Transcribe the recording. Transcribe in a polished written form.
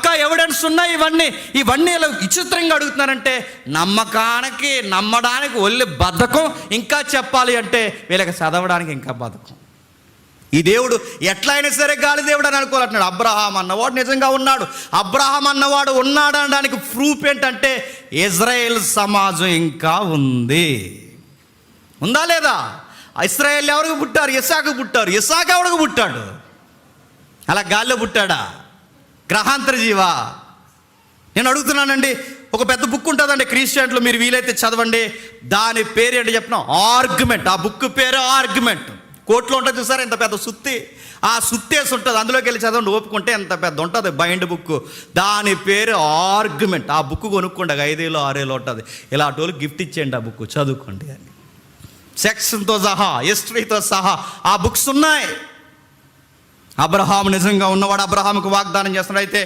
పక్కా evidence ఉన్నాయి. ఇవన్నీ ఇలా విచిత్రంగా అడుగుతున్నారంటే నమ్మడానికి ఒళ్ళు బద్ధకం. ఇంకా చెప్పాలి అంటే వీళ్ళకి చదవడానికి ఇంకా బద్ధకం. ఈ దేవుడు ఎట్లా అయినా సరే గాలి దేవుడు అని అనుకోవాలంటున్నాడు. అబ్రహాం అన్నవాడు నిజంగా ఉన్నాడు. అబ్రహాం అన్నవాడు ఉన్నాడు అనడానికి ప్రూఫ్ ఏంటంటే ఇజ్రాయేల్ సమాజం ఇంకా ఉంది. ఉందా లేదా? ఇశ్రాయేల్ ఎవరికి పుట్టారు? ఇస్సాకు పుట్టారు. ఇస్సాకు ఎవరికి పుట్టాడు? అలా గాల్లో పుట్టాడా? గ్రహాంతర జీవా? నేను అడుగుతున్నానండి. ఒక పెద్ద బుక్ ఉంటుందండి క్రిస్టియన్లో, మీరు వీలైతే చదవండి. దాని పేరు ఏంటి చెప్పిన? ఆర్గ్యుమెంట్. ఆ బుక్ పేరు ఆర్గ్యుమెంట్. కోర్టులో ఉంటుంది చూసారా, ఇంత పెద్ద సుత్తి. ఆ సుత్తేసి ఉంటుంది, అందులోకి వెళ్ళి చదవండి ఓపుకుంటే ఎంత పెద్ద ఉంటుంది బైండ్ బుక్. దాని పేరు ఆర్గ్యుమెంట్. ఆ బుక్ కొనుక్కోండి, 5,000 6,000 ఉంటుంది. ఇలా అటోలు గిఫ్ట్ ఇచ్చేయండి, ఆ బుక్ చదువుకోండి అని. సెక్షన్తో సహా, హిస్టరీతో సహా ఆ బుక్స్ ఉన్నాయి. అబ్రహాము నిజంగా ఉన్నవాడు. అబ్రహాముకు వాగ్దానం చేస్తున్నాడు. అయితే